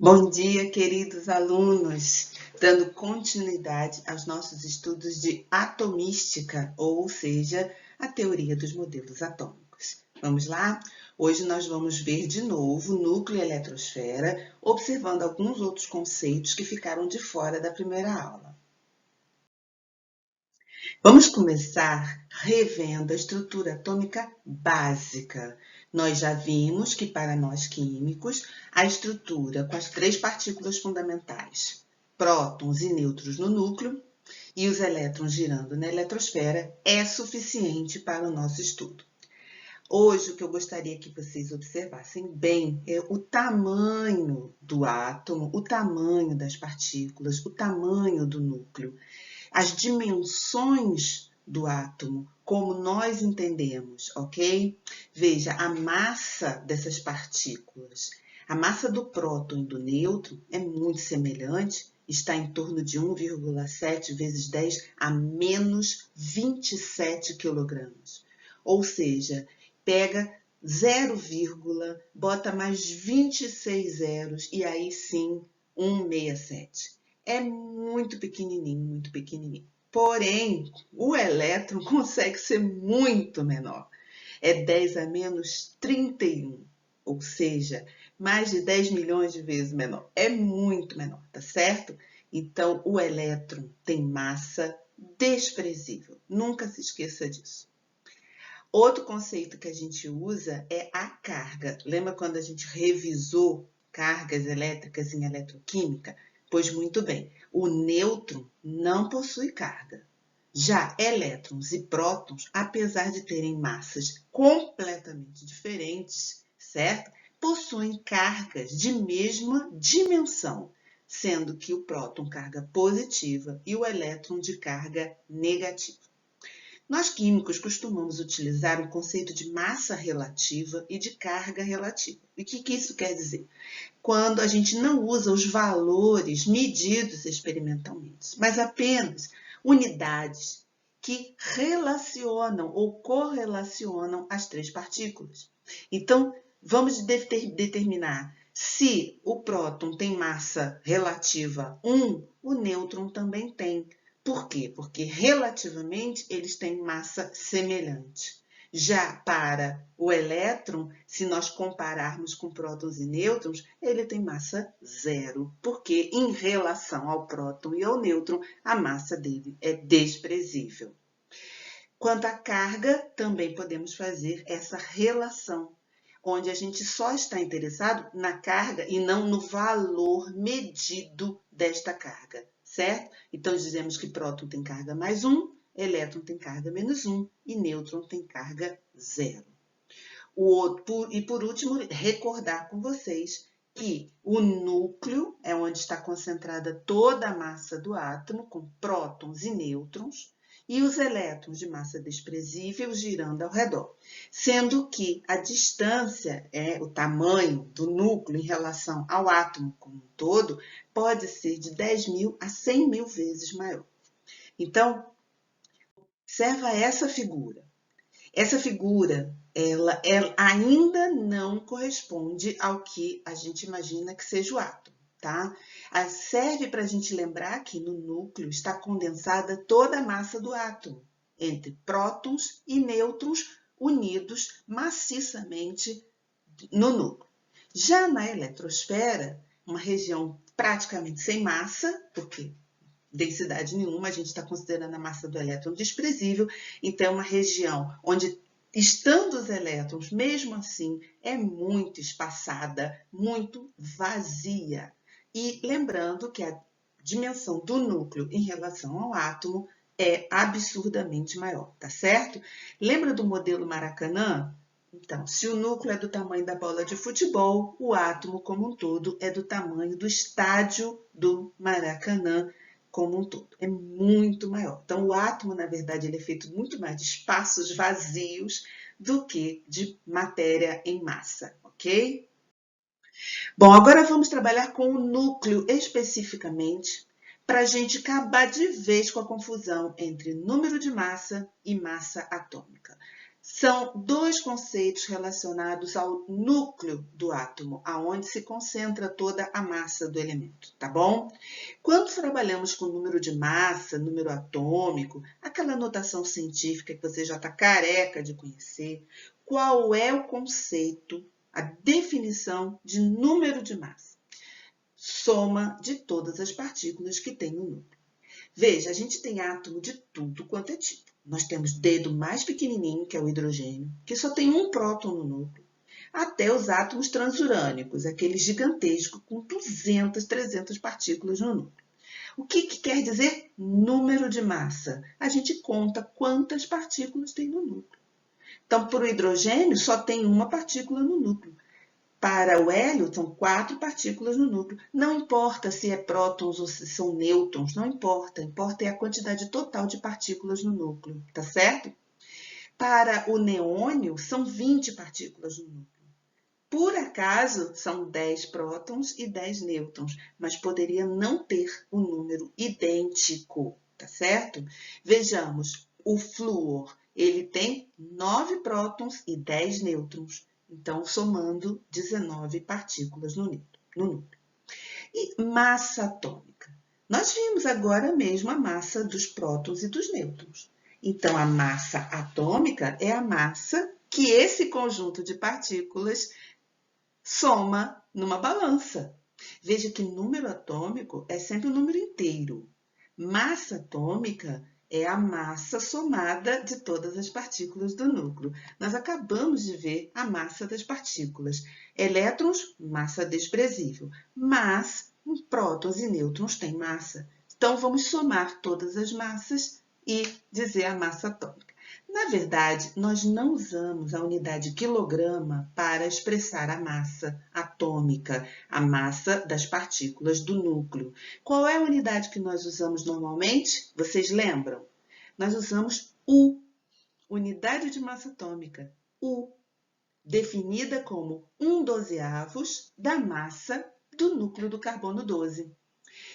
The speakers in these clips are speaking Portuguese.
Bom dia, queridos alunos! Dando continuidade aos nossos estudos de atomística, ou seja, a teoria dos modelos atômicos. Vamos lá? Hoje nós vamos ver de novo núcleo e eletrosfera, observando alguns outros conceitos que ficaram de fora da primeira aula. Vamos começar revendo a estrutura atômica básica. Nós já vimos que, para nós químicos, a estrutura com as três partículas fundamentais, prótons e nêutrons no núcleo, e os elétrons girando na eletrosfera, é suficiente para o nosso estudo. Hoje, o que eu gostaria que vocês observassem bem é o tamanho do átomo, o tamanho das partículas, o tamanho do núcleo. As dimensões do átomo, como nós entendemos, ok? Veja, a massa dessas partículas, a massa do próton e do nêutron é muito semelhante, está em torno de 1,7 vezes 10 a menos 27 quilogramas. Ou seja, pega 0, bota mais 26 zeros e aí sim 167. É muito pequenininho, muito pequenininho. Porém, o elétron consegue ser muito menor. É 10 a menos 31, ou seja, mais de 10 milhões de vezes menor. É muito menor, tá certo? Então, o elétron tem massa desprezível. Nunca se esqueça disso. Outro conceito que a gente usa é a carga. Lembra quando a gente revisou cargas elétricas em eletroquímica? Pois muito bem, o nêutron não possui carga. Já elétrons e prótons, apesar de terem massas completamente diferentes, certo? Possuem cargas de mesma dimensão, sendo que o próton carga positiva e o elétron de carga negativa. Nós químicos costumamos utilizar o conceito de massa relativa e de carga relativa. E o que isso quer dizer? Quando a gente não usa os valores medidos experimentalmente, mas apenas unidades que relacionam ou correlacionam as três partículas. Então, vamos determinar se o próton tem massa relativa 1, o nêutron também tem. Por quê? Porque relativamente eles têm massa semelhante. Já para o elétron, se nós compararmos com prótons e nêutrons, ele tem massa 0, porque em relação ao próton e ao nêutron, a massa dele é desprezível. Quanto à carga, também podemos fazer essa relação, onde a gente só está interessado na carga e não no valor medido desta carga, certo? Então, dizemos que próton tem carga mais 1, elétron tem carga menos 1 e nêutron tem carga 0. E por último, recordar com vocês que o núcleo é onde está concentrada toda a massa do átomo, com prótons e nêutrons, e os elétrons de massa desprezível girando ao redor, sendo que a distância, o tamanho do núcleo em relação ao átomo como um todo, pode ser de 10.000 a 100.000 vezes maior. Então, observa essa figura. Essa figura, ela ainda não corresponde ao que a gente imagina que seja o átomo, tá? Serve para a gente lembrar que no núcleo está condensada toda a massa do átomo, entre prótons e nêutrons unidos maciçamente no núcleo. Já na eletrosfera, uma região praticamente sem massa, porque densidade nenhuma, a gente está considerando a massa do elétron desprezível, então é uma região onde, estando os elétrons, mesmo assim, é muito espaçada, muito vazia. E lembrando que a dimensão do núcleo em relação ao átomo é absurdamente maior, tá certo? Lembra do modelo Maracanã? Então, se o núcleo é do tamanho da bola de futebol, o átomo como um todo é do tamanho do estádio do Maracanã, como um todo. É muito maior. Então, o átomo, na verdade, ele é feito muito mais de espaços vazios do que de matéria em massa, ok? Bom, agora vamos trabalhar com o núcleo especificamente, para a gente acabar de vez com a confusão entre número de massa e massa atômica. São dois conceitos relacionados ao núcleo do átomo, aonde se concentra toda a massa do elemento, tá bom? Quando trabalhamos com número de massa, número atômico, aquela notação científica que você já está careca de conhecer, qual é o conceito, a definição de número de massa? Soma de todas as partículas que tem no núcleo. Veja, a gente tem átomo de tudo quanto é tipo. Nós temos dedo mais pequenininho, que é o hidrogênio, que só tem um próton no núcleo, até os átomos transurânicos, aqueles gigantescos com 200, 300 partículas no núcleo. O que quer dizer número de massa? A gente conta quantas partículas tem no núcleo. Então, para o hidrogênio, só tem uma partícula no núcleo. Para o hélio, são 4 partículas no núcleo. Não importa se é prótons ou se são nêutrons, não importa. Importa é a quantidade total de partículas no núcleo, tá certo? Para o neônio, são 20 partículas no núcleo. Por acaso, são 10 prótons e 10 nêutrons, mas poderia não ter um número idêntico, tá certo? Vejamos, o flúor, ele tem 9 prótons e 10 nêutrons. Então, somando 19 partículas no núcleo. E massa atômica? Nós vimos agora mesmo a massa dos prótons e dos nêutrons. Então, a massa atômica é a massa que esse conjunto de partículas soma numa balança. Veja que número atômico é sempre um número inteiro. Massa atômica é a massa somada de todas as partículas do núcleo. Nós acabamos de ver a massa das partículas. Elétrons, massa desprezível, mas prótons e nêutrons têm massa. Então, vamos somar todas as massas e dizer a massa atômica. Na verdade, nós não usamos a unidade quilograma para expressar a massa atômica, a massa das partículas do núcleo. Qual é a unidade que nós usamos normalmente? Vocês lembram? Nós usamos U, unidade de massa atômica, U, definida como 1/12 da massa do núcleo do carbono 12.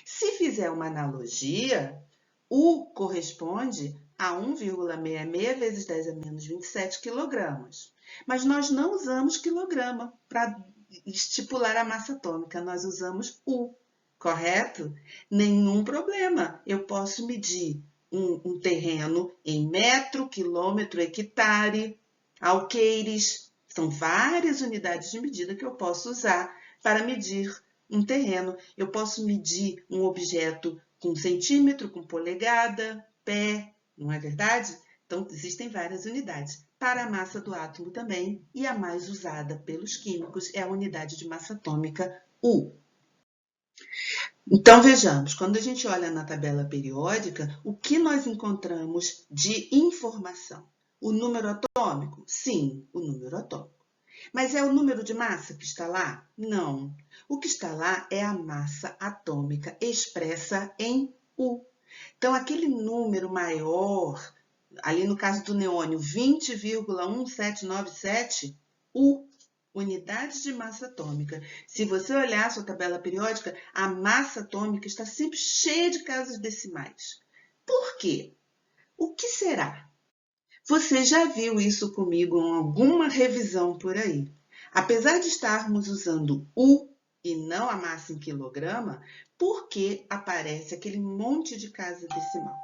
Se fizer uma analogia, U corresponde a 1,66 vezes 10 a menos 27 quilogramas. Mas nós não usamos quilograma para estipular a massa atômica, nós usamos U, correto? Nenhum problema, eu posso medir um terreno em metro, quilômetro, hectare, alqueires. São várias unidades de medida que eu posso usar para medir um terreno. Eu posso medir um objeto com centímetro, com polegada, pé, não é verdade? Então, existem várias unidades. Para a massa do átomo também, e a mais usada pelos químicos é a unidade de massa atômica U. Então, vejamos, quando a gente olha na tabela periódica, o que nós encontramos de informação? O número atômico? Sim, o número atômico. Mas é o número de massa que está lá? Não. O que está lá é a massa atômica expressa em U. Então, aquele número maior, ali no caso do neônio, 20,1797, U, unidades de massa atômica. Se você olhar a sua tabela periódica, a massa atômica está sempre cheia de casas decimais. Por quê? O que será? Você já viu isso comigo em alguma revisão por aí. Apesar de estarmos usando U e não a massa em quilograma, por que aparece aquele monte de casa decimal?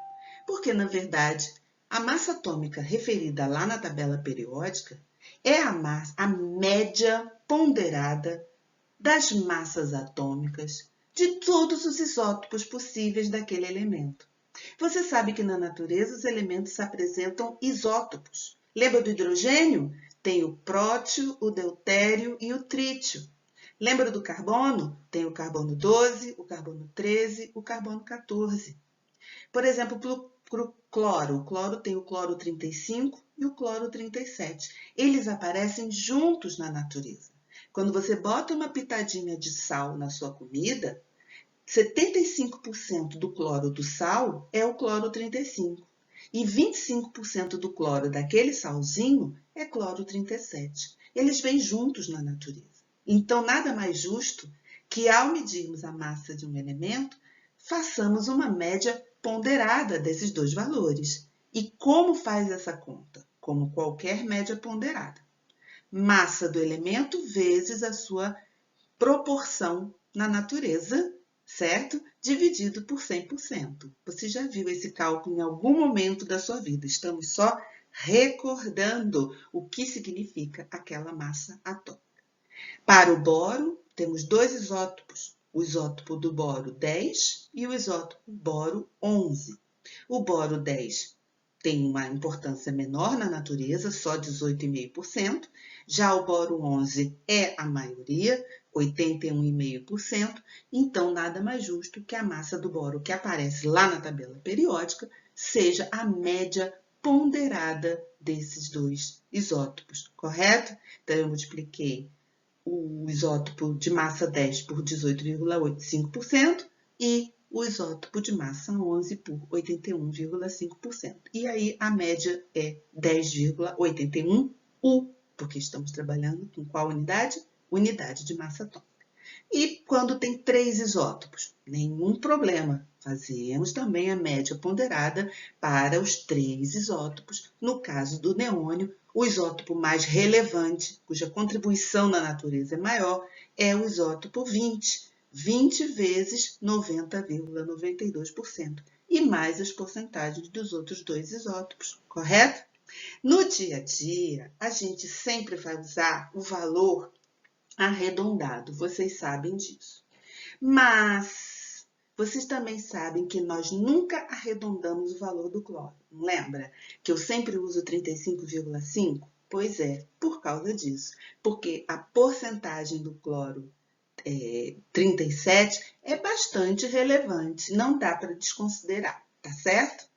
Porque, na verdade, a massa atômica referida lá na tabela periódica é a média ponderada das massas atômicas de todos os isótopos possíveis daquele elemento. Você sabe que na natureza os elementos se apresentam isótopos. Lembra do hidrogênio? Tem o prótio, o deutério e o trítio. Lembra do carbono? Tem o carbono 12, o carbono 13, o carbono 14. Por exemplo, para o cloro tem o cloro 35 e o cloro 37. Eles aparecem juntos na natureza. Quando você bota uma pitadinha de sal na sua comida, 75% do cloro do sal é o cloro 35 e 25% do cloro daquele salzinho é cloro 37. Eles vêm juntos na natureza. Então, nada mais justo que, ao medirmos a massa de um elemento, façamos uma média ponderada desses dois valores. E como faz essa conta? como qualquer média ponderada. Massa do elemento vezes a sua proporção na natureza, certo? Dividido por 100%. Você já viu esse cálculo em algum momento da sua vida. Estamos só recordando o que significa aquela massa atômica. Para o boro, temos dois isótopos. O isótopo do boro 10 e o isótopo boro 11. O boro 10 tem uma importância menor na natureza, só 18,5%. Já o boro 11 é a maioria, 81,5%. Então, nada mais justo que a massa do boro que aparece lá na tabela periódica seja a média ponderada desses dois isótopos, correto? Então, eu multipliquei o isótopo de massa 10 por 18,85% e o isótopo de massa 11 por 81,5%. E aí a média é 10,81 U, porque estamos trabalhando com qual unidade? Unidade de massa atômica. E quando tem 3 isótopos? Nenhum problema. Fazemos também a média ponderada para os 3 isótopos. No caso do neônio, o isótopo mais relevante, cuja contribuição na natureza é maior, é o isótopo 20. 20 vezes 90,92%. E mais as porcentagens dos outros 2 isótopos, correto? No dia a dia, a gente sempre vai usar o valor arredondado, vocês sabem disso. Mas vocês também sabem que nós nunca arredondamos o valor do cloro. Não lembra que eu sempre uso 35,5? Pois é, por causa disso. Porque a porcentagem do cloro 37 é bastante relevante. Não dá para desconsiderar, tá certo?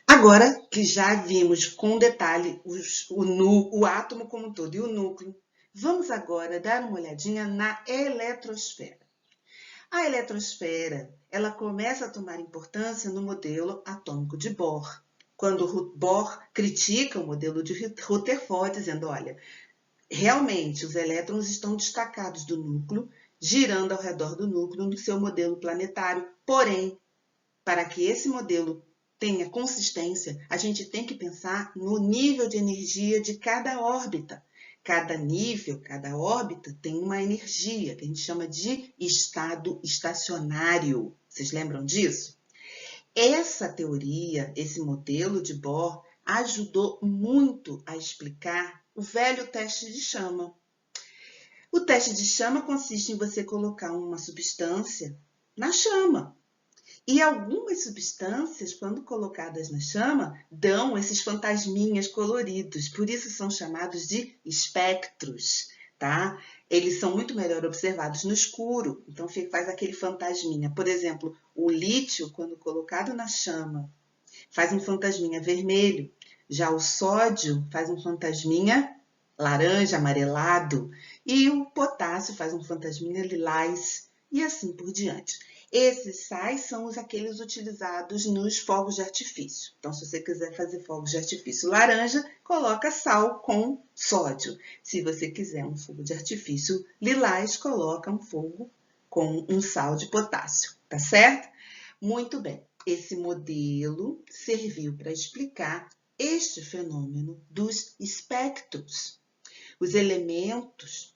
Agora que já vimos com detalhe o átomo como um todo e o núcleo, vamos agora dar uma olhadinha na eletrosfera. A eletrosfera, ela começa a tomar importância no modelo atômico de Bohr, quando Bohr critica o modelo de Rutherford, dizendo, olha, realmente os elétrons estão destacados do núcleo, girando ao redor do núcleo no seu modelo planetário, porém, para que esse modelo tenha consistência, a gente tem que pensar no nível de energia de cada órbita. Cada nível, cada órbita tem uma energia, que a gente chama de estado estacionário. Vocês lembram disso? Essa teoria, esse modelo de Bohr, ajudou muito a explicar o velho teste de chama. O teste de chama consiste em você colocar uma substância na chama. E algumas substâncias, quando colocadas na chama, dão esses fantasminhas coloridos. Por isso são chamados de espectros, tá? Eles são muito melhor observados no escuro, então faz aquele fantasminha. Por exemplo, o lítio, quando colocado na chama, faz um fantasminha vermelho. Já o sódio faz um fantasminha laranja, amarelado. E o potássio faz um fantasminha lilás. E assim por diante. Esses sais são aqueles utilizados nos fogos de artifício. Então, se você quiser fazer fogos de artifício laranja, coloca sal com sódio. Se você quiser um fogo de artifício lilás, coloca um fogo com um sal de potássio, tá certo? Muito bem. Esse modelo serviu para explicar este fenômeno dos espectros. Os elementos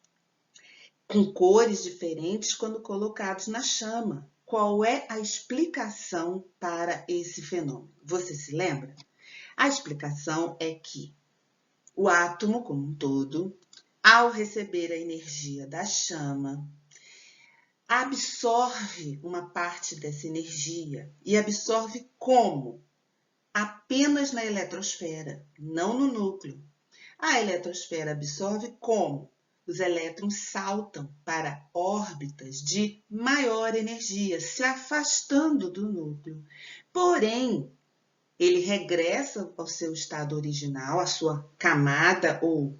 com cores diferentes quando colocados na chama. Qual é a explicação para esse fenômeno? Você se lembra? A explicação é que o átomo como um todo, ao receber a energia da chama, absorve uma parte dessa energia. E absorve como? Apenas na eletrosfera, não no núcleo. A eletrosfera absorve como? Os elétrons saltam para órbitas de maior energia, se afastando do núcleo. Porém, ele regressa ao seu estado original, à sua camada ou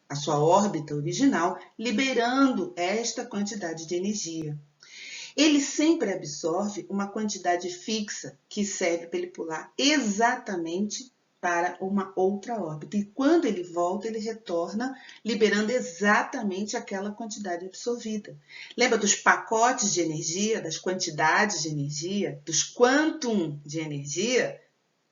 à sua órbita original, liberando esta quantidade de energia. Ele sempre absorve uma quantidade fixa que serve para ele pular exatamente para uma outra órbita. E quando ele volta, ele retorna liberando exatamente aquela quantidade absorvida. Lembra dos pacotes de energia, das quantidades de energia, dos quantum de energia?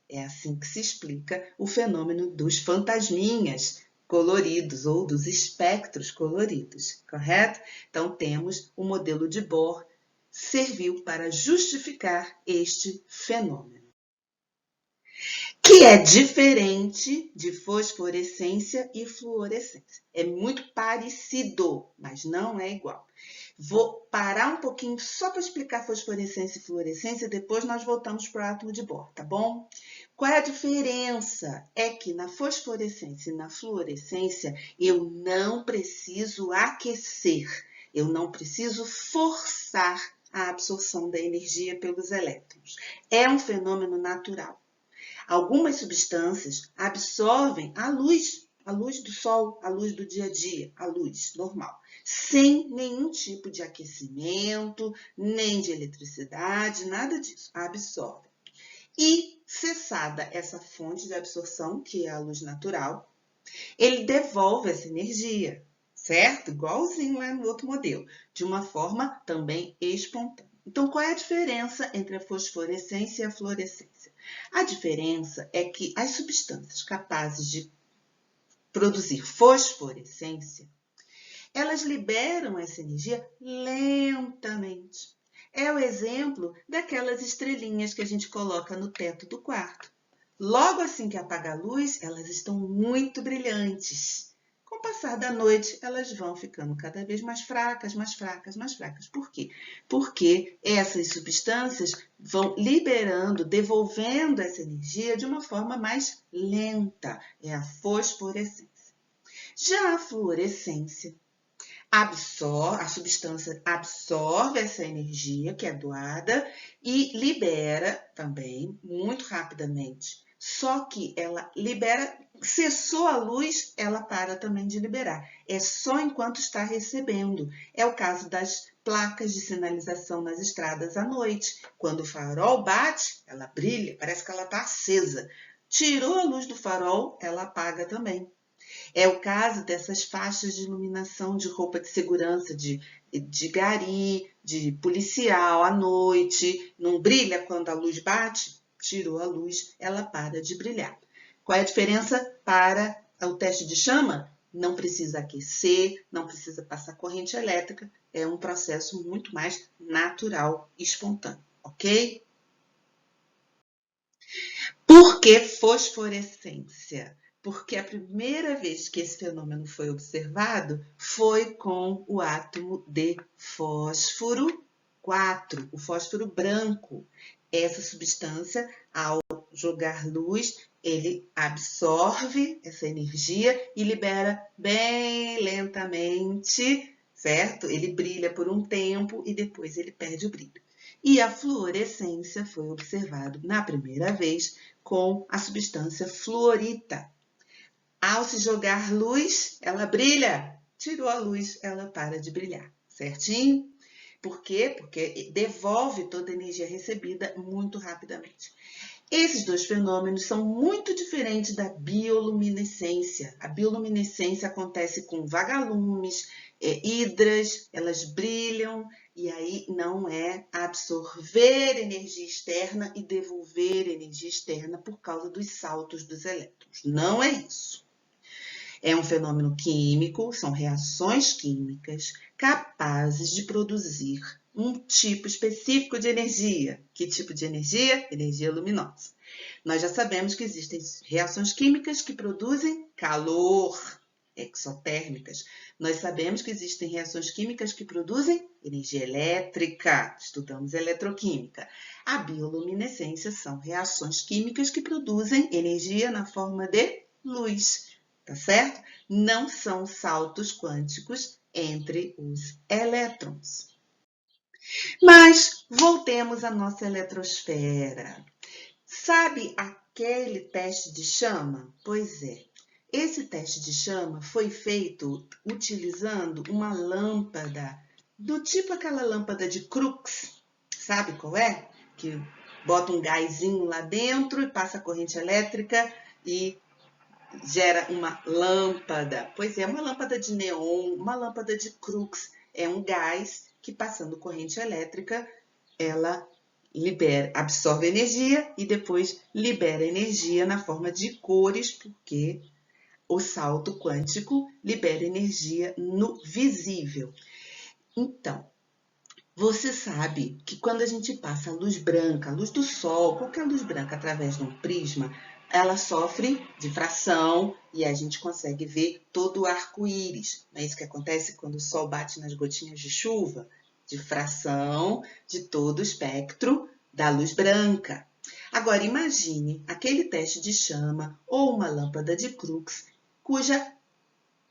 É assim que se explica o fenômeno dos fantasminhas coloridos ou dos espectros coloridos, correto? Então, temos o modelo de Bohr, serviu para justificar este fenômeno, que é diferente de fosforescência e fluorescência. É muito parecido, mas não é igual. Vou parar um pouquinho só para explicar fosforescência e fluorescência, depois nós voltamos para o átomo de Bohr, tá bom? Qual é a diferença? É que na fosforescência e na fluorescência eu não preciso aquecer, eu não preciso forçar a absorção da energia pelos elétrons. É um fenômeno natural. Algumas substâncias absorvem a luz do sol, a luz do dia a dia, a luz normal, sem nenhum tipo de aquecimento, nem de eletricidade, nada disso, absorvem. E, cessada essa fonte de absorção, que é a luz natural, ele devolve essa energia, certo? Igualzinho lá no outro modelo, de uma forma também espontânea. Então, qual é a diferença entre a fosforescência e a fluorescência? A diferença é que as substâncias capazes de produzir fosforescência, elas liberam essa energia lentamente. É o exemplo daquelas estrelinhas que a gente coloca no teto do quarto. Logo assim que apaga a luz, elas estão muito brilhantes. Com o passar da noite, elas vão ficando cada vez mais fracas, mais fracas, mais fracas. Por quê? Porque essas substâncias vão liberando, devolvendo essa energia de uma forma mais lenta. É a fosforescência. Já a fluorescência, a substância absorve essa energia que é doada e libera também muito rapidamente. Só que ela libera, cessou a luz, ela para também de liberar. É só enquanto está recebendo. É o caso das placas de sinalização nas estradas à noite. Quando o farol bate, ela brilha, parece que ela está acesa. Tirou a luz do farol, ela apaga também. É o caso dessas faixas de iluminação de roupa de segurança, de gari, de policial à noite. Não brilha quando a luz bate? Tirou a luz, ela para de brilhar. Qual é a diferença para o teste de chama? Não precisa aquecer, não precisa passar corrente elétrica. É um processo muito mais natural e espontâneo, ok? Por que fosforescência? Porque a primeira vez que esse fenômeno foi observado foi com o átomo de fósforo 4, o fósforo branco. Essa substância, ao jogar luz, ele absorve essa energia e libera bem lentamente, certo? Ele brilha por um tempo e depois ele perde o brilho. E a fluorescência foi observado na primeira vez com a substância fluorita. Ao se jogar luz, ela brilha. Tirou a luz, ela para de brilhar, certinho? Por quê? Porque devolve toda a energia recebida muito rapidamente. Esses dois fenômenos são muito diferentes da bioluminescência. A bioluminescência acontece com vagalumes, hidras, elas brilham e aí não é absorver energia externa e devolver energia externa por causa dos saltos dos elétrons. Não é isso. É um fenômeno químico, são reações químicas capazes de produzir um tipo específico de energia. Que tipo de energia? Energia luminosa. Nós já sabemos que existem reações químicas que produzem calor, exotérmicas. Nós sabemos que existem reações químicas que produzem energia elétrica. Estudamos eletroquímica. A bioluminescência são reações químicas que produzem energia na forma de luz. Tá certo? Não são saltos quânticos entre os elétrons. Mas voltemos à nossa eletrosfera. Sabe aquele teste de chama? Pois é. Esse teste de chama foi feito utilizando uma lâmpada, do tipo aquela lâmpada de Crookes. Sabe qual é? Que bota um gásinho lá dentro e passa a corrente elétrica e gera uma lâmpada. Pois é, uma lâmpada de neon, uma lâmpada de Crookes. É um gás que, passando corrente elétrica, ela absorve energia e depois libera energia na forma de cores, porque o salto quântico libera energia no visível. Então, você sabe que quando a gente passa a luz branca, a luz do sol, qualquer luz branca através de um prisma, ela sofre difração e a gente consegue ver todo o arco-íris. Não é isso que acontece quando o sol bate nas gotinhas de chuva? Difração de todo o espectro da luz branca. Agora, imagine aquele teste de chama ou uma lâmpada de Crookes, cuja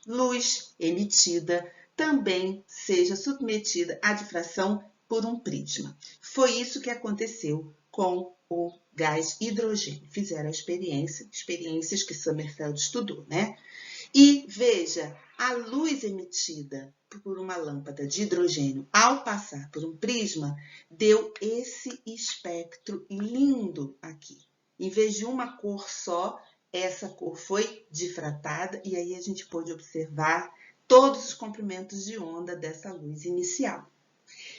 luz emitida também seja submetida à difração por um prisma. Foi isso que aconteceu com o gás hidrogênio. Fizeram experiências que Sommerfeld estudou, né? E veja, a luz emitida por uma lâmpada de hidrogênio ao passar por um prisma deu esse espectro lindo aqui. Em vez de uma cor só, essa cor foi difratada e aí a gente pôde observar todos os comprimentos de onda dessa luz inicial.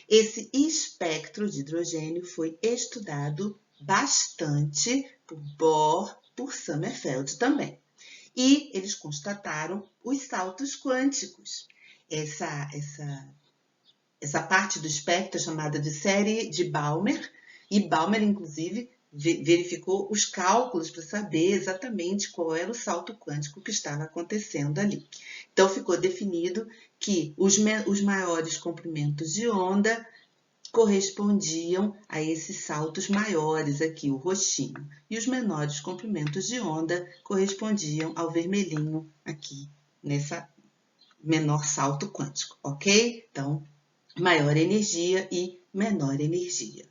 Esse espectro de hidrogênio foi estudado bastante por Bohr, por Sommerfeld também. E eles constataram os saltos quânticos. Essa parte do espectro é chamada de série de Balmer, e Balmer, inclusive, verificou os cálculos para saber exatamente qual era o salto quântico que estava acontecendo ali. Então, ficou definido que os maiores comprimentos de onda correspondiam a esses saltos maiores aqui, o roxinho. E os menores comprimentos de onda correspondiam ao vermelhinho aqui, nessa menor salto quântico, ok? Então, maior energia e menor energia.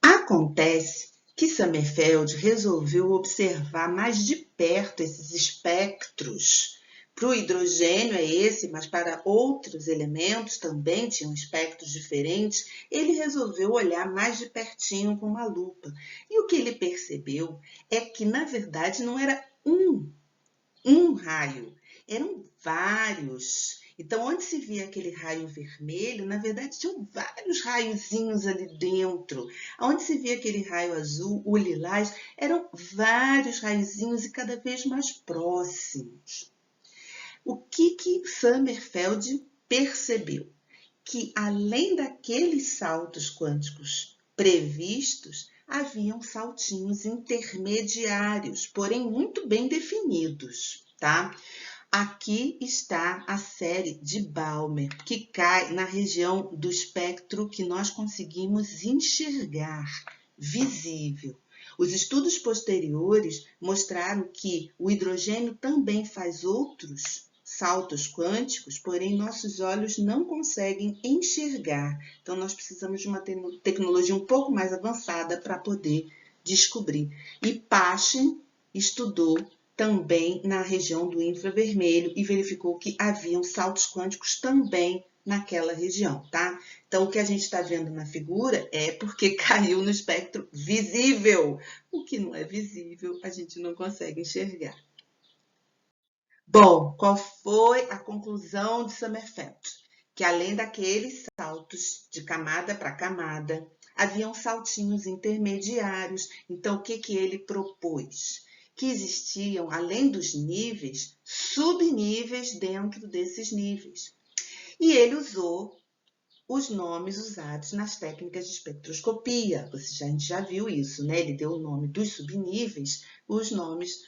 Acontece que Sommerfeld resolveu observar mais de perto esses espectros. Para o hidrogênio é esse, mas para outros elementos também tinham espectros diferentes. Ele resolveu olhar mais de pertinho com uma lupa. E o que ele percebeu é que, na verdade, não era um raio, eram vários. Então, onde se via aquele raio vermelho, na verdade, tinham vários raiozinhos ali dentro. Onde se via aquele raio azul, o lilás, eram vários raiozinhos e cada vez mais próximos. O que Sommerfeld percebeu? Que, além daqueles saltos quânticos previstos, haviam saltinhos intermediários, porém muito bem definidos, tá? Aqui está a série de Balmer, que cai na região do espectro que nós conseguimos enxergar, visível. Os estudos posteriores mostraram que o hidrogênio também faz outros saltos quânticos, porém nossos olhos não conseguem enxergar. Então, nós precisamos de uma tecnologia um pouco mais avançada para poder descobrir. E Paschen estudou também na região do infravermelho e verificou que haviam saltos quânticos também naquela região, tá? Então, o que a gente está vendo na figura é porque caiu no espectro visível. O que não é visível, a gente não consegue enxergar. Bom, qual foi a conclusão de Sommerfeld? Que além daqueles saltos de camada para camada, haviam saltinhos intermediários. Então, o que ele propôs? Que existiam, além dos níveis, subníveis dentro desses níveis. E ele usou os nomes usados nas técnicas de espectroscopia. A gente já viu isso, né? Ele deu o nome dos subníveis, os nomes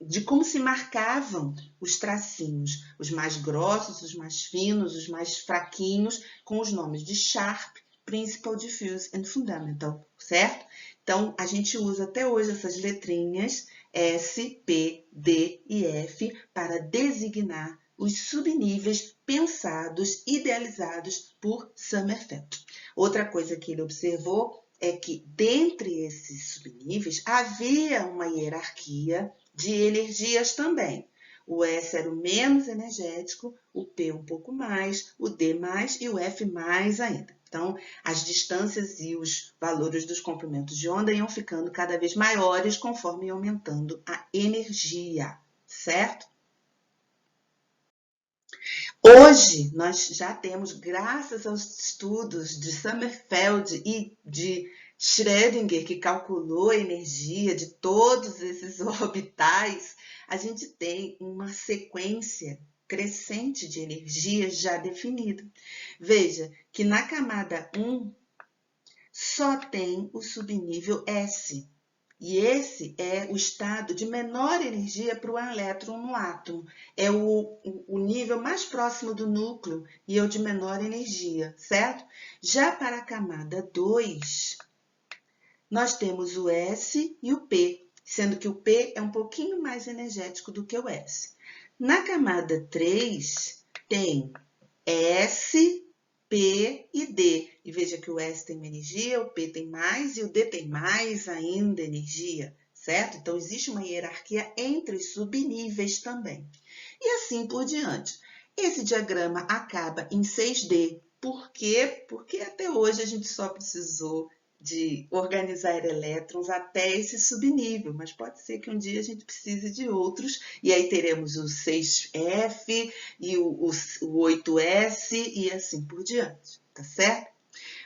de como se marcavam os tracinhos, os mais grossos, os mais finos, os mais fraquinhos, com os nomes de Sharp, Principal, Diffuse and Fundamental, certo? Então, a gente usa até hoje essas letrinhas S, P, D e F para designar os subníveis pensados, idealizados por Sommerfeld. Outra coisa que ele observou é que, dentre esses subníveis, havia uma hierarquia de energias também. O S era o menos energético, o P um pouco mais, o D mais e o F mais ainda. Então, as distâncias e os valores dos comprimentos de onda iam ficando cada vez maiores conforme ia aumentando a energia, certo? Hoje, nós já temos, graças aos estudos de Sommerfeld e de Schrödinger, que calculou a energia de todos esses orbitais, a gente tem uma sequência crescente de energia já definida. Veja que na camada 1 só tem o subnível S. E esse é o estado de menor energia para o elétron no átomo. É o nível mais próximo do núcleo e é o de menor energia, certo? Já para a camada 2, nós temos o S e o P, sendo que o P é um pouquinho mais energético do que o S. Na camada 3, tem S, P e D. E veja que o S tem energia, o P tem mais e o D tem mais ainda energia, certo? Então, existe uma hierarquia entre os subníveis também. E assim por diante. Esse diagrama acaba em 6D. Por quê? Porque até hoje a gente só precisou de organizar elétrons até esse subnível, mas pode ser que um dia a gente precise de outros, e aí teremos o 6F e o 8S e assim por diante, tá certo?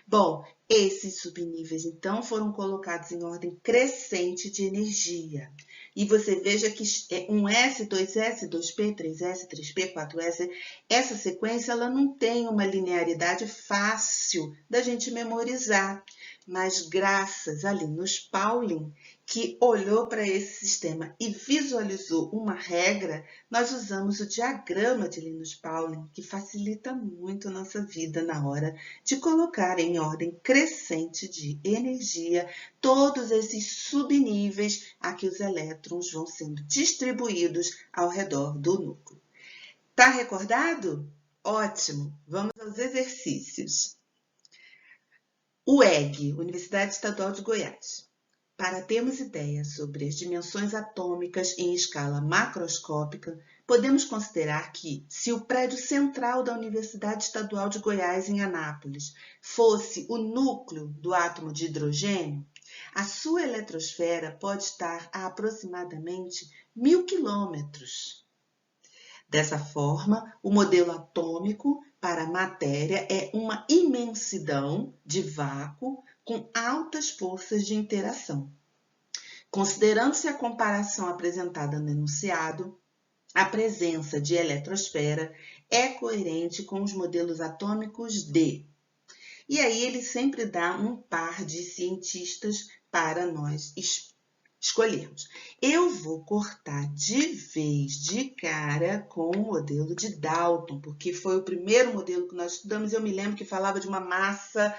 Bom, esses subníveis, então, foram colocados em ordem crescente de energia. E você veja que é 1S, 2S, 2P, 3S, 3P, 4S. Essa sequência ela não tem uma linearidade fácil da gente memorizar. Mas graças a Linus Pauling, que olhou para esse sistema e visualizou uma regra, nós usamos o diagrama de Linus Pauling, que facilita muito a nossa vida na hora de colocar em ordem crescente de energia todos esses subníveis a que os elétrons vão sendo distribuídos ao redor do núcleo. Tá recordado? Ótimo! Vamos aos exercícios. UEG, Universidade Estadual de Goiás. Para termos ideia sobre as dimensões atômicas em escala macroscópica, podemos considerar que, se o prédio central da Universidade Estadual de Goiás, em Anápolis, fosse o núcleo do átomo de hidrogênio, a sua eletrosfera pode estar a aproximadamente 1000 quilômetros. Dessa forma, o modelo atômico para a matéria é uma imensidão de vácuo com altas forças de interação. Considerando-se a comparação apresentada no enunciado, a presença de eletrosfera é coerente com os modelos atômicos de... E aí ele sempre dá um par de cientistas para nós escolhermos. Eu vou cortar de vez de cara com o modelo de Dalton, porque foi o primeiro modelo que nós estudamos. Eu me lembro que falava de uma massa,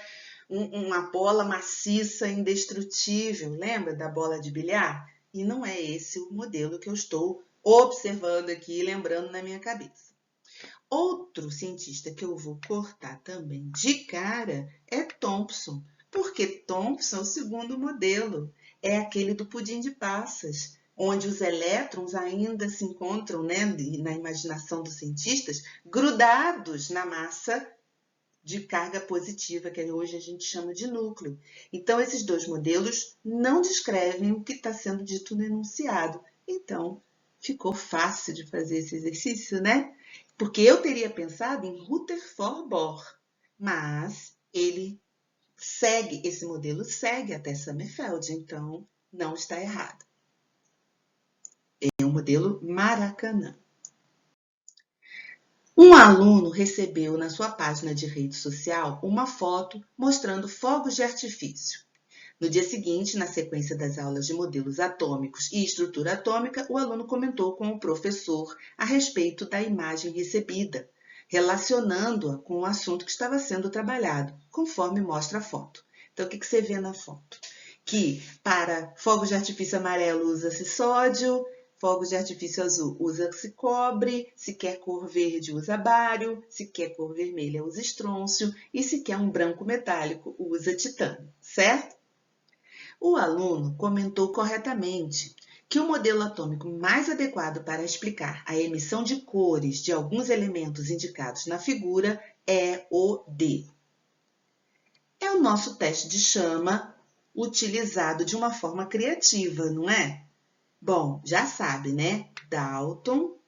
uma bola maciça, indestrutível. Lembra da bola de bilhar? E não é esse o modelo que eu estou observando aqui e lembrando na minha cabeça. Outro cientista que eu vou cortar também de cara é Thomson, porque Thomson é o segundo modelo. É aquele do pudim de passas, onde os elétrons ainda se encontram, né, na imaginação dos cientistas, grudados na massa de carga positiva, que hoje a gente chama de núcleo. Então, esses dois modelos não descrevem o que está sendo dito no enunciado. Então, ficou fácil de fazer esse exercício, né? Porque eu teria pensado em Rutherford Bohr, mas esse modelo segue até Sommerfeld, então não está errado. É o modelo Maracanã. Um aluno recebeu na sua página de rede social uma foto mostrando fogos de artifício. No dia seguinte, na sequência das aulas de modelos atômicos e estrutura atômica, o aluno comentou com o professor a respeito da imagem recebida, relacionando-a com o assunto que estava sendo trabalhado, conforme mostra a foto. Então, o que você vê na foto? Que para fogos de artifício amarelo usa-se sódio, fogos de artifício azul usa-se cobre, se quer cor verde usa bário, se quer cor vermelha usa estrôncio e se quer um branco metálico usa titânio, certo? O aluno comentou corretamente que o modelo atômico mais adequado para explicar a emissão de cores de alguns elementos indicados na figura é o D. É o nosso teste de chama utilizado de uma forma criativa, não é? Bom, já sabe, né? Dalton,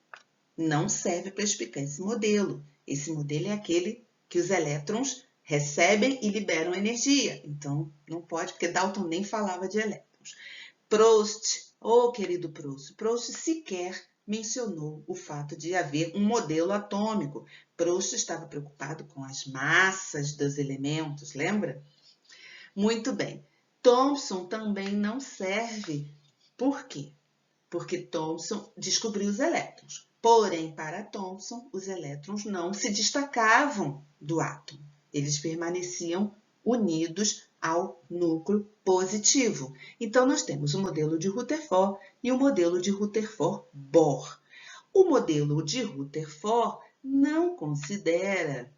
não serve para explicar esse modelo. Esse modelo é aquele que os elétrons recebem e liberam energia. Então, não pode, porque Dalton nem falava de elétrons. Proust, querido Proust, Proust sequer mencionou o fato de haver um modelo atômico. Proust estava preocupado com as massas dos elementos, lembra? Muito bem. Thomson também não serve. Por quê? Porque Thomson descobriu os elétrons. Porém, para Thomson, os elétrons não se destacavam do átomo. Eles permaneciam unidos ao núcleo positivo. Então, nós temos o modelo de Rutherford e o modelo de Rutherford-Bohr. O modelo de Rutherford não considera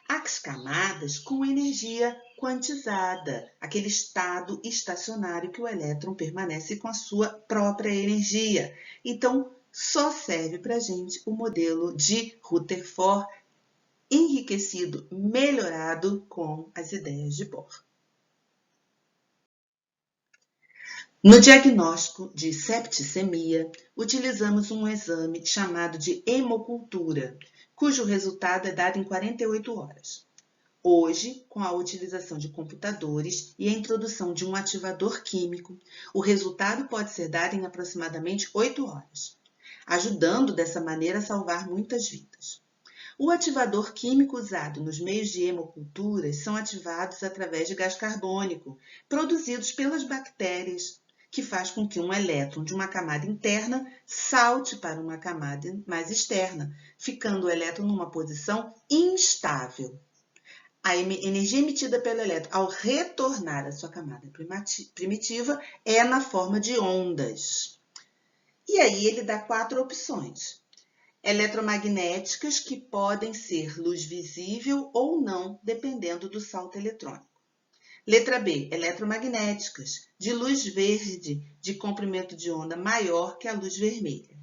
as camadas com energia quantizada, aquele estado estacionário que o elétron permanece com a sua própria energia. Então, só serve para a gente o modelo de Rutherford enriquecido, melhorado com as ideias de Bohr. No diagnóstico de septicemia, utilizamos um exame chamado de hemocultura, cujo resultado é dado em 48 horas. Hoje, com a utilização de computadores e a introdução de um ativador químico, o resultado pode ser dado em aproximadamente 8 horas, ajudando dessa maneira a salvar muitas vidas. O ativador químico usado nos meios de hemoculturas são ativados através de gás carbônico, produzidos pelas bactérias, que faz com que um elétron de uma camada interna salte para uma camada mais externa, ficando o elétron numa posição instável. A energia emitida pelo elétron ao retornar à sua camada primitiva é na forma de ondas. E aí ele dá 4 opções. Eletromagnéticas, que podem ser luz visível ou não, dependendo do salto eletrônico. Letra B, eletromagnéticas, de luz verde, de comprimento de onda maior que a luz vermelha.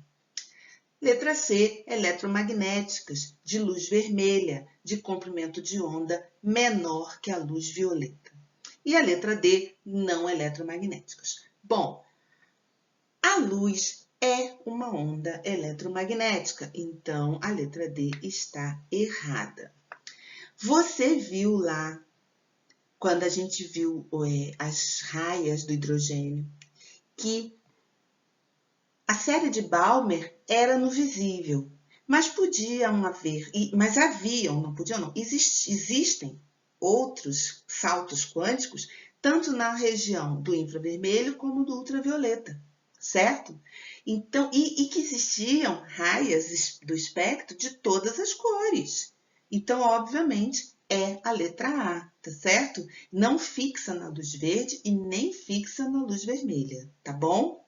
Letra C, eletromagnéticas, de luz vermelha, de comprimento de onda menor que a luz violeta. E a letra D, não eletromagnéticas. Bom, a luz é uma onda eletromagnética, então a letra D está errada. Você viu lá, quando a gente viu as raias do hidrogênio, que a série de Balmer era no visível, mas existem outros saltos quânticos, tanto na região do infravermelho como do ultravioleta, certo? Então, e que existiam raias do espectro de todas as cores. Então, obviamente, é a letra A, tá certo? Não fixa na luz verde e nem fixa na luz vermelha, tá bom?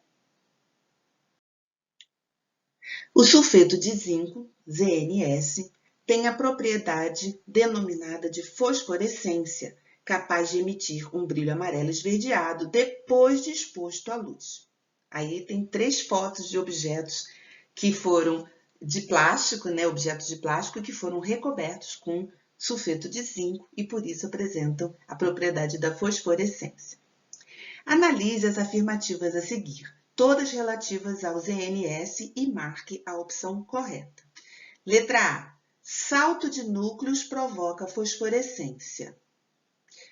O sulfeto de zinco, ZnS, tem a propriedade denominada de fosforescência, capaz de emitir um brilho amarelo esverdeado depois de exposto à luz. Aí tem 3 fotos de objetos que foram de plástico, objetos de plástico que foram recobertos com sulfeto de zinco e por isso apresentam a propriedade da fosforescência. Analise as afirmativas a seguir, todas relativas ao ZnS, e marque a opção correta. Letra A. Salto de núcleos provoca fosforescência.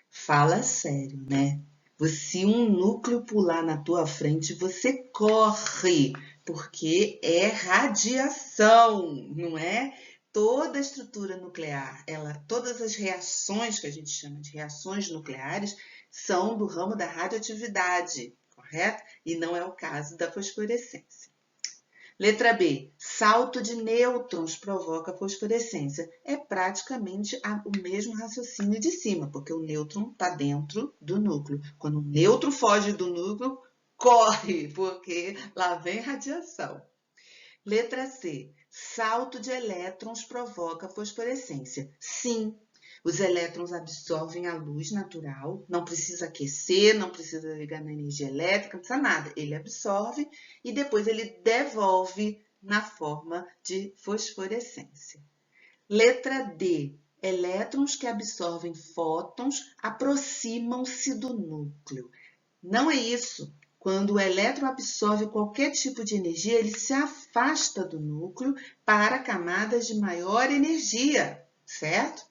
Fala sério, né? Se um núcleo pular na tua frente, você corre, porque é radiação, não é? Toda a estrutura nuclear, todas as reações que a gente chama de reações nucleares são do ramo da radioatividade, correto? E não é o caso da fosforescência. Letra B. Salto de nêutrons provoca fosforescência. É praticamente o mesmo raciocínio de cima, porque o nêutron está dentro do núcleo. Quando o nêutron foge do núcleo, corre, porque lá vem radiação. Letra C. Salto de elétrons provoca fosforescência. Sim, os elétrons absorvem a luz natural, não precisa aquecer, não precisa ligar na energia elétrica, não precisa nada. Ele absorve e depois ele devolve na forma de fosforescência. Letra D. Elétrons que absorvem fótons aproximam-se do núcleo. Não é isso. Quando o elétron absorve qualquer tipo de energia, ele se afasta do núcleo para camadas de maior energia, certo?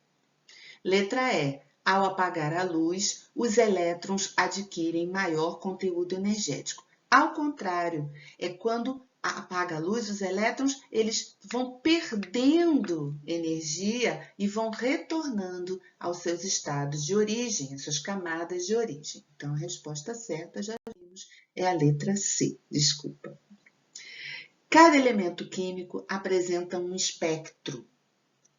Letra E. Ao apagar a luz, os elétrons adquirem maior conteúdo energético. Ao contrário, é quando apaga a luz, os elétrons eles vão perdendo energia e vão retornando aos seus estados de origem, às suas camadas de origem. Então, a resposta certa, já vimos, é a letra C. Desculpa. Cada elemento químico apresenta um espectro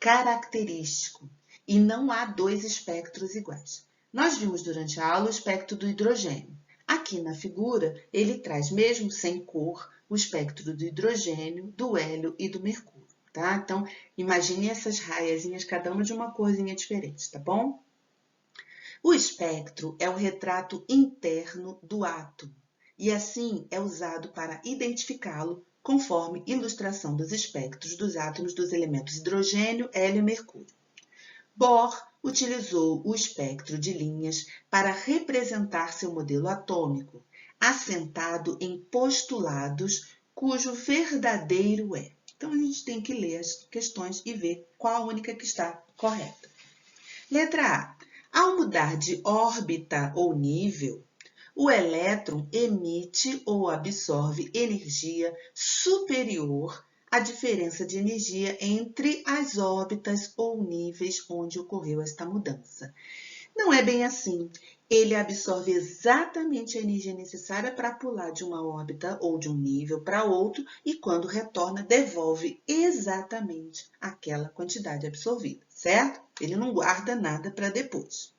característico e não há dois espectros iguais. Nós vimos durante a aula o espectro do hidrogênio. Aqui na figura, ele traz, mesmo sem cor, o espectro do hidrogênio, do hélio e do mercúrio, tá? Então, imagine essas raiazinhas, cada uma de uma corzinha diferente, tá bom? O espectro é o retrato interno do átomo e, assim, é usado para identificá-lo conforme ilustração dos espectros dos átomos dos elementos hidrogênio, hélio e mercúrio. Bohr utilizou o espectro de linhas para representar seu modelo atômico, assentado em postulados cujo verdadeiro é. Então, a gente tem que ler as questões e ver qual a única que está correta. Letra A. Ao mudar de órbita ou nível, o elétron emite ou absorve energia superior à diferença de energia entre as órbitas ou níveis onde ocorreu esta mudança. Não é bem assim. Ele absorve exatamente a energia necessária para pular de uma órbita ou de um nível para outro e, quando retorna, devolve exatamente aquela quantidade absorvida, certo? Ele não guarda nada para depois.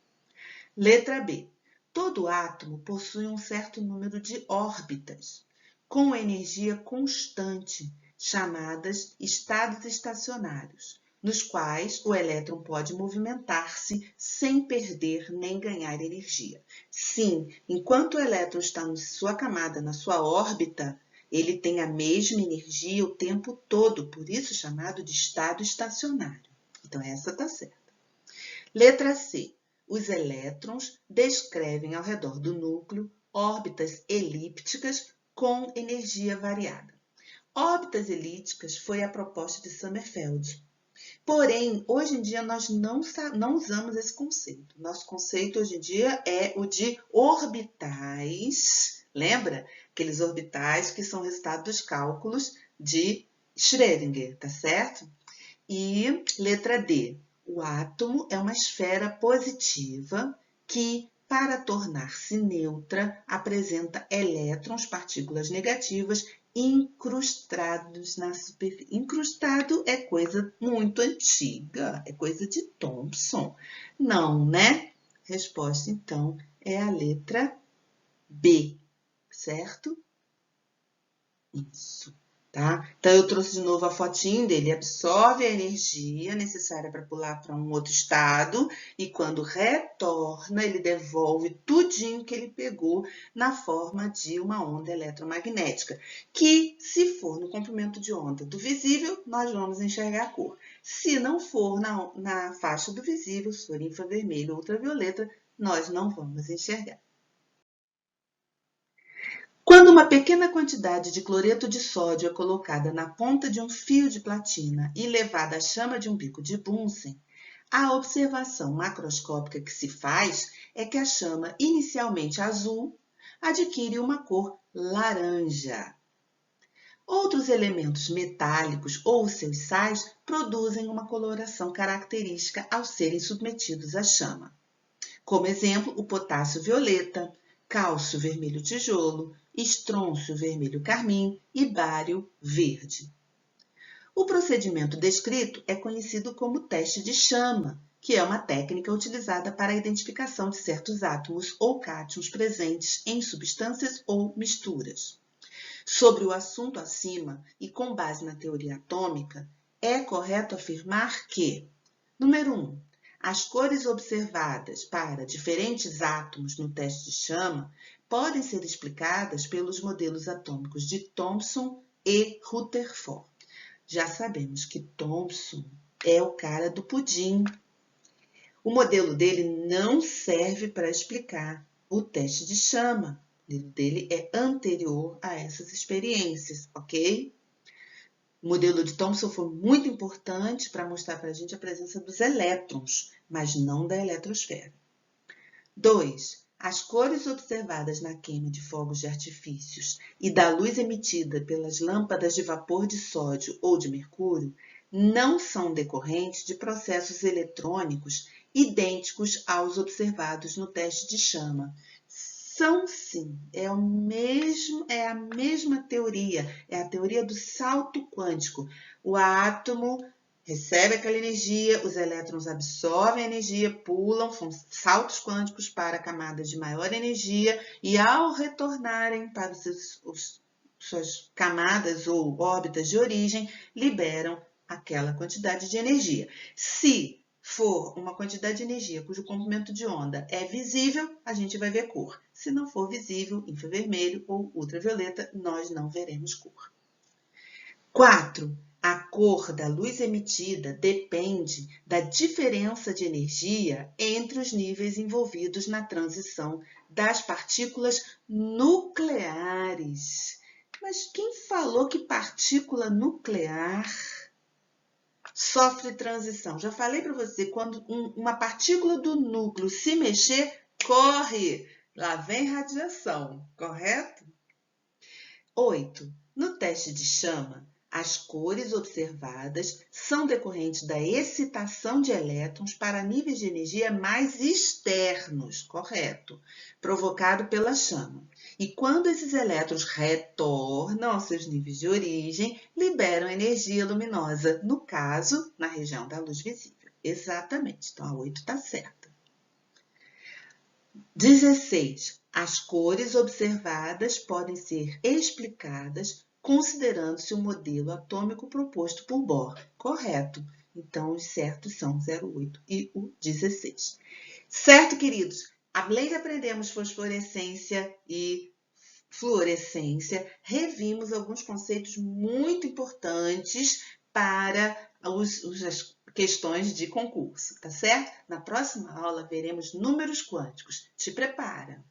Letra B. Todo átomo possui um certo número de órbitas, com energia constante, chamadas estados estacionários, nos quais o elétron pode movimentar-se sem perder nem ganhar energia. Sim, enquanto o elétron está na sua camada, na sua órbita, ele tem a mesma energia o tempo todo, por isso chamado de estado estacionário. Então, essa está certa. Letra C. Os elétrons descrevem ao redor do núcleo órbitas elípticas com energia variada. Órbitas elípticas foi a proposta de Sommerfeld. Porém, hoje em dia, nós não usamos esse conceito. Nosso conceito hoje em dia é o de orbitais. Lembra? Aqueles orbitais que são resultado dos cálculos de Schrödinger, tá certo? E letra D. O átomo é uma esfera positiva que, para tornar-se neutra, apresenta elétrons, partículas negativas, incrustados na superfície. Incrustado é coisa muito antiga, é coisa de Thomson. Não, né? Resposta, então, é a letra B, certo? Isso. Tá? Então, eu trouxe de novo a fotinho dele. Absorve a energia necessária para pular para um outro estado e, quando retorna, ele devolve tudinho que ele pegou na forma de uma onda eletromagnética, que, se for no comprimento de onda do visível, nós vamos enxergar a cor. Se não for na faixa do visível, se for infravermelho ou ultravioleta, nós não vamos enxergar. Quando uma pequena quantidade de cloreto de sódio é colocada na ponta de um fio de platina e levada à chama de um bico de Bunsen, a observação macroscópica que se faz é que a chama, inicialmente azul, adquire uma cor laranja. Outros elementos metálicos ou seus sais produzem uma coloração característica ao serem submetidos à chama. Como exemplo, o potássio violeta, cálcio vermelho tijolo, estrôncio vermelho carmim e bário verde. O procedimento descrito é conhecido como teste de chama, que é uma técnica utilizada para a identificação de certos átomos ou cátions presentes em substâncias ou misturas. Sobre o assunto acima e com base na teoria atômica, é correto afirmar que, número 1, as cores observadas para diferentes átomos no teste de chama podem ser explicadas pelos modelos atômicos de Thomson e Rutherford. Já sabemos que Thomson é o cara do pudim. O modelo dele não serve para explicar o teste de chama, modelo dele é anterior a essas experiências, ok? O modelo de Thomson foi muito importante para mostrar para a gente a presença dos elétrons, mas não da eletrosfera. 2. As cores observadas na queima de fogos de artifícios e da luz emitida pelas lâmpadas de vapor de sódio ou de mercúrio não são decorrentes de processos eletrônicos idênticos aos observados no teste de chama. São sim, é a mesma teoria, é a teoria do salto quântico. O átomo recebe aquela energia, os elétrons absorvem a energia, pulam, são saltos quânticos para camadas de maior energia e ao retornarem para suas camadas ou órbitas de origem, liberam aquela quantidade de energia. Se for uma quantidade de energia cujo comprimento de onda é visível, a gente vai ver cor. Se não for visível, infravermelho ou ultravioleta, nós não veremos cor. 4. A cor da luz emitida depende da diferença de energia entre os níveis envolvidos na transição das partículas nucleares. Mas quem falou que partícula nuclear sofre transição? Já falei para você, quando uma partícula do núcleo se mexer, corre! Lá vem radiação, correto? 8. No teste de chama, as cores observadas são decorrentes da excitação de elétrons para níveis de energia mais externos, correto? Provocado pela chama. E quando esses elétrons retornam aos seus níveis de origem, liberam energia luminosa, no caso, na região da luz visível. Exatamente, então a 8 está certa. 16. As cores observadas podem ser explicadas considerando-se o modelo atômico proposto por Bohr. Correto. Então, os certos são o 08 e o 16. Certo, queridos? Além de aprendermos fosforescência e fluorescência, revimos alguns conceitos muito importantes para as questões de concurso, tá certo? Na próxima aula veremos números quânticos. Te prepara!